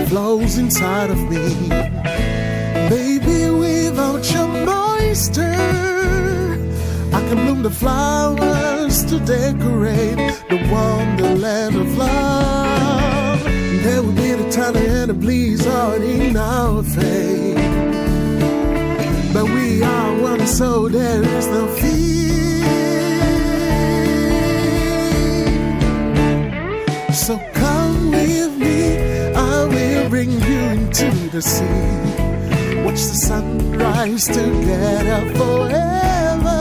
flows inside of me. Baby, without your moisture, I can bloom the flowers to decorate the wonderland of love. There will be the thunder and the blizzard in our fate, but we are one, so there is no fear. So come with me, I will bring you into the sea. Watch the sunrise together forever.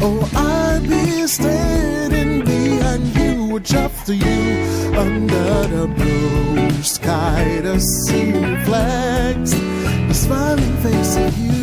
Oh, I'll be standing behind you, watch after you, under the blue sky. The sea reflects the smiling face of you.